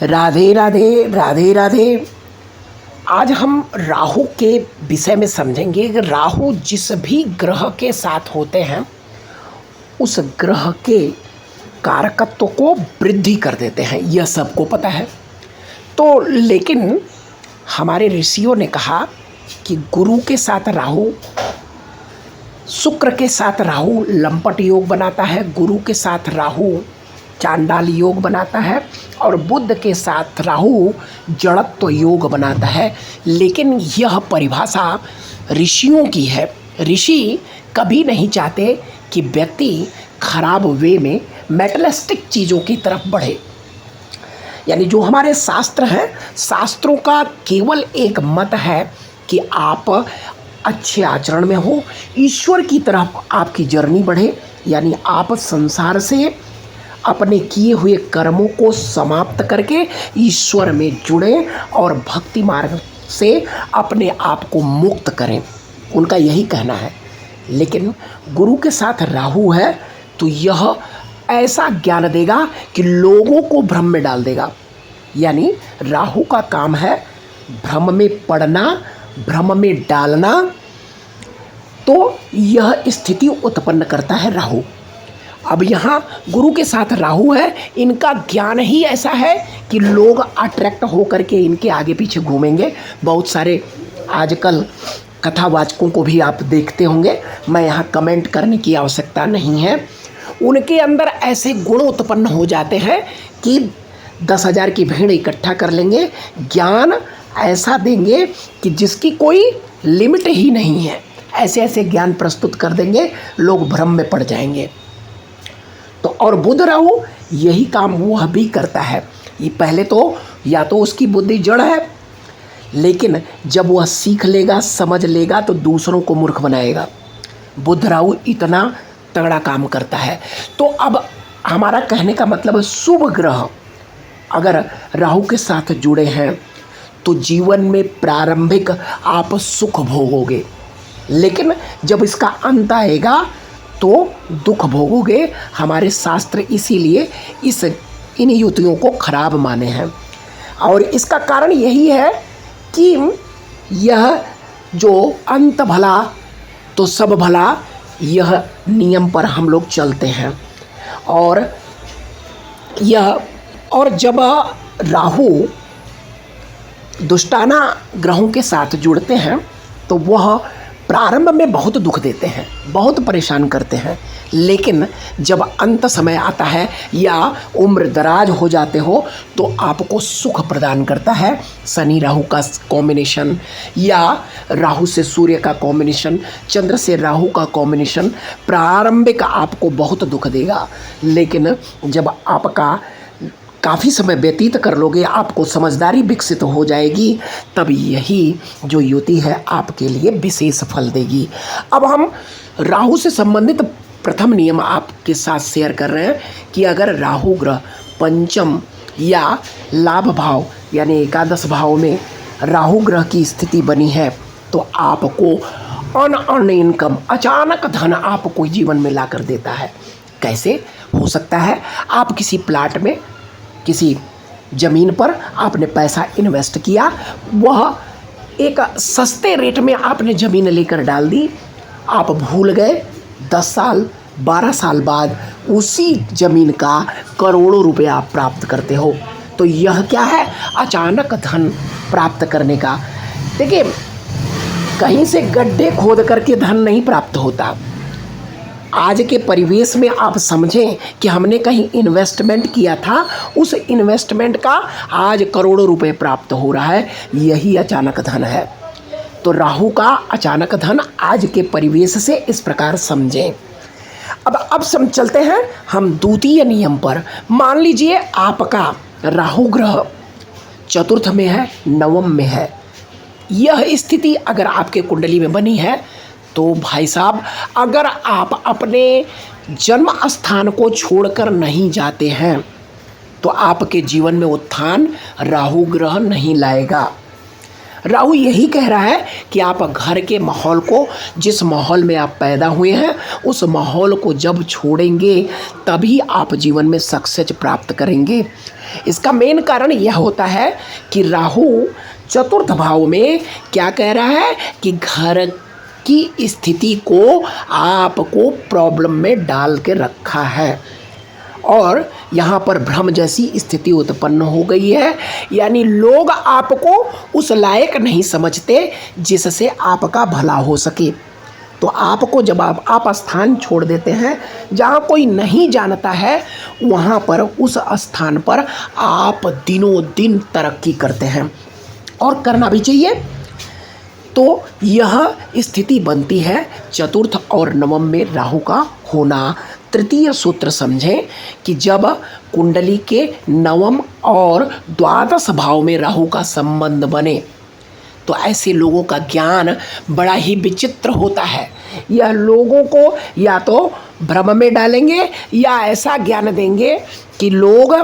राधे राधे राधे राधे। आज हम राहु के विषय में समझेंगे कि राहु जिस भी ग्रह के साथ होते हैं उस ग्रह के कारकत्व को वृद्धि कर देते हैं, यह सबको पता है। तो लेकिन हमारे ऋषियों ने कहा कि गुरु के साथ राहु, शुक्र के साथ राहु लंपट योग बनाता है, गुरु के साथ राहु चांडाल योग बनाता है और बुध के साथ राहु जड़त्व योग बनाता है। लेकिन यह परिभाषा ऋषियों की है। ऋषि कभी नहीं चाहते कि व्यक्ति खराब वे में मेटलिस्टिक चीज़ों की तरफ बढ़े। यानी जो हमारे शास्त्र हैं, शास्त्रों का केवल एक मत है कि आप अच्छे आचरण में हो, ईश्वर की तरफ आपकी जर्नी बढ़े। यानी आप संसार से अपने किए हुए कर्मों को समाप्त करके ईश्वर में जुड़ें और भक्ति मार्ग से अपने आप को मुक्त करें, उनका यही कहना है। लेकिन गुरु के साथ राहु है तो यह ऐसा ज्ञान देगा कि लोगों को भ्रम में डाल देगा। यानी राहु का काम है भ्रम में पड़ना, भ्रम में डालना। तो यह स्थिति उत्पन्न करता है राहु। अब यहाँ गुरु के साथ राहु है, इनका ज्ञान ही ऐसा है कि लोग अट्रैक्ट होकर के इनके आगे पीछे घूमेंगे। बहुत सारे आजकल कथावाचकों को भी आप देखते होंगे, मैं यहाँ कमेंट करने की आवश्यकता नहीं है। उनके अंदर ऐसे गुण उत्पन्न हो जाते हैं कि 10,000 की भीड़ इकट्ठा कर लेंगे, ज्ञान ऐसा देंगे कि जिसकी कोई लिमिट ही नहीं है। ऐसे ऐसे ज्ञान प्रस्तुत कर देंगे, लोग भ्रम में पड़ जाएंगे। तो और बुध राहु यही काम वह भी करता है। ये पहले तो या तो उसकी बुद्धि जड़ है, लेकिन जब वह सीख लेगा, समझ लेगा तो दूसरों को मूर्ख बनाएगा। बुध राहु इतना तगड़ा काम करता है। तो अब हमारा कहने का मतलब है, शुभ ग्रह अगर राहु के साथ जुड़े हैं तो जीवन में प्रारंभिक आप सुख भोगोगे, लेकिन जब इसका अंत आएगा तो दुख भोगोगे। हमारे शास्त्र इसीलिए इन युतियों को खराब माने हैं। और इसका कारण यही है कि यह जो अंत भला तो सब भला, यह नियम पर हम लोग चलते हैं। और जब राहु दुष्टाना ग्रहों के साथ जुड़ते हैं तो वह प्रारंभ में बहुत दुख देते हैं, बहुत परेशान करते हैं। लेकिन जब अंत समय आता है या उम्र दराज हो जाते हो तो आपको सुख प्रदान करता है। शनि राहु का कॉम्बिनेशन या राहु से सूर्य का कॉम्बिनेशन, चंद्र से राहु का कॉम्बिनेशन प्रारंभिक आपको बहुत दुख देगा। लेकिन जब आपका काफ़ी समय व्यतीत कर लोगे, आपको समझदारी विकसित हो जाएगी, तब यही जो युति है आपके लिए विशेष फल देगी। अब हम राहु से संबंधित प्रथम नियम आपके साथ शेयर कर रहे हैं कि अगर राहु ग्रह पंचम या लाभ भाव यानी एकादश भाव में राहु ग्रह की स्थिति बनी है तो आपको अन इनकम, अचानक धन आपको जीवन में ला कर देता है। कैसे हो सकता है? आप किसी प्लाट में, किसी ज़मीन पर आपने पैसा इन्वेस्ट किया, वह एक सस्ते रेट में आपने ज़मीन लेकर डाल दी, आप भूल गए, 10 साल 12 साल बाद उसी ज़मीन का करोड़ों रुपए आप प्राप्त करते हो। तो यह क्या है? अचानक धन प्राप्त करने का। देखिए, कहीं से गड्ढे खोद करके धन नहीं प्राप्त होता। आज के परिवेश में आप समझें कि हमने कहीं इन्वेस्टमेंट किया था, उस इन्वेस्टमेंट का आज करोड़ों रुपए प्राप्त हो रहा है, यही अचानक धन है। तो राहु का अचानक धन आज के परिवेश से इस प्रकार समझें। अब चलते हैं हम द्वितीय नियम पर। मान लीजिए आपका राहु ग्रह चतुर्थ में है, नवम में है। यह स्थिति अगर आपके कुंडली में बनी है तो भाई साहब, अगर आप अपने जन्म स्थान को छोड़कर नहीं जाते हैं तो आपके जीवन में उत्थान राहु ग्रह नहीं लाएगा। राहु यही कह रहा है कि आप घर के माहौल को, जिस माहौल में आप पैदा हुए हैं, उस माहौल को जब छोड़ेंगे तभी आप जीवन में सक्सेस प्राप्त करेंगे। इसका मेन कारण यह होता है कि राहु चतुर्थ भाव में क्या कह रहा है कि घर की स्थिति को आपको प्रॉब्लम में डाल के रखा है और यहाँ पर भ्रम जैसी स्थिति उत्पन्न हो गई है, यानी लोग आपको उस लायक नहीं समझते जिससे आपका भला हो सके। तो आपको जब आप स्थान छोड़ देते हैं जहाँ कोई नहीं जानता है, वहाँ पर उस स्थान पर आप दिनों दिन तरक्की करते हैं और करना भी चाहिए। तो यह स्थिति बनती है चतुर्थ और नवम में राहु का होना। तृतीय सूत्र समझें कि जब कुंडली के नवम और द्वादश भाव में राहु का संबंध बने तो ऐसे लोगों का ज्ञान बड़ा ही विचित्र होता है। यह लोगों को या तो भ्रम में डालेंगे या ऐसा ज्ञान देंगे कि लोग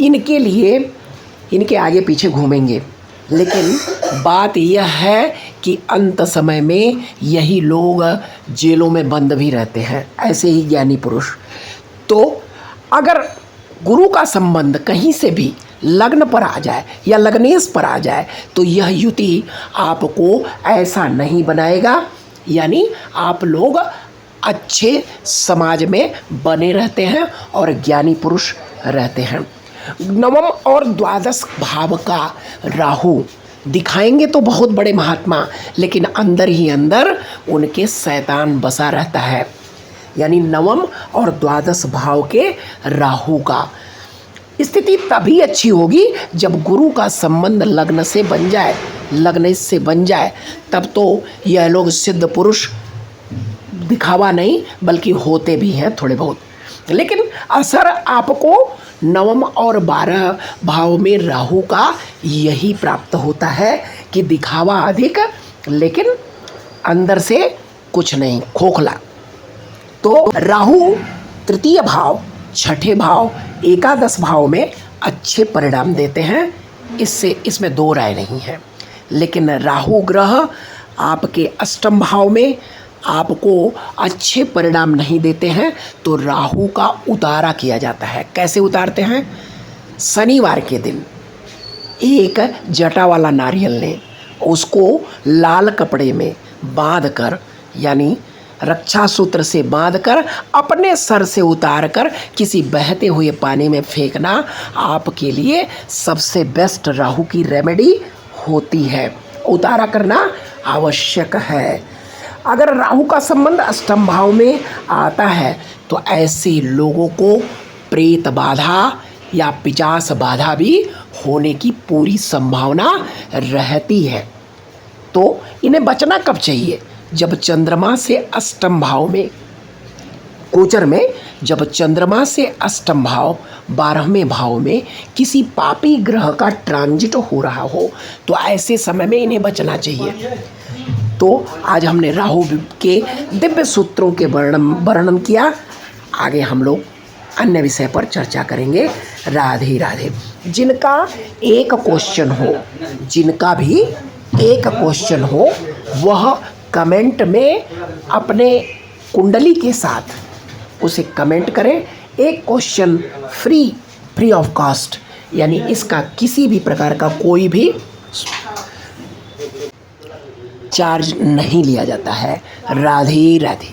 इनके आगे पीछे घूमेंगे। लेकिन बात यह है कि अंत समय में यही लोग जेलों में बंद भी रहते हैं, ऐसे ही ज्ञानी पुरुष। तो अगर गुरु का संबंध कहीं से भी लग्न पर आ जाए या लग्नेश पर आ जाए तो यह युति आपको ऐसा नहीं बनाएगा, यानी आप लोग अच्छे समाज में बने रहते हैं और ज्ञानी पुरुष रहते हैं। नवम और द्वादश भाव का राहु दिखाएंगे तो बहुत बड़े महात्मा, लेकिन अंदर ही अंदर उनके शैतान बसा रहता है। यानी नवम और द्वादश भाव के राहु का स्थिति तभी अच्छी होगी जब गुरु का संबंध लग्न से बन जाए, लग्न से बन जाए, तब तो यह लोग सिद्ध पुरुष दिखावा नहीं बल्कि होते भी हैं थोड़े बहुत। लेकिन असर आपको नवम और 12 भाव में राहु का यही प्राप्त होता है कि दिखावा अधिक लेकिन अंदर से कुछ नहीं, खोखला। तो राहु तृतीय भाव, छठे भाव, एकादश भाव में अच्छे परिणाम देते हैं, इसमें दो राय नहीं है। लेकिन राहु ग्रह आपके अष्टम भाव में आपको अच्छे परिणाम नहीं देते हैं तो राहु का उतारा किया जाता है। कैसे उतारते हैं? शनिवार के दिन एक जटा वाला नारियल लें, उसको लाल कपड़े में बांधकर, यानी रक्षा सूत्र से बांधकर अपने सर से उतारकर किसी बहते हुए पानी में फेंकना आपके लिए सबसे बेस्ट राहु की रेमेडी होती है। उतारा करना आवश्यक है। अगर राहु का संबंध अष्टम भाव में आता है तो ऐसे लोगों को प्रेत बाधा या पिशाच बाधा भी होने की पूरी संभावना रहती है। तो इन्हें बचना कब चाहिए? जब चंद्रमा से अष्टम भाव में गोचर में, जब चंद्रमा से अष्टम भाव 12वें भाव में किसी पापी ग्रह का ट्रांजिट हो रहा हो तो ऐसे समय में इन्हें बचना चाहिए। तो आज हमने राहु के दिव्य सूत्रों के वर्णन किया। आगे हम लोग अन्य विषय पर चर्चा करेंगे। राधे राधे। जिनका एक क्वेश्चन हो, जिनका भी एक क्वेश्चन हो, वह कमेंट में अपने कुंडली के साथ उसे कमेंट करें। एक क्वेश्चन फ्री ऑफ कॉस्ट, यानी इसका किसी भी प्रकार का कोई भी चार्ज नहीं लिया जाता है। राधे राधे।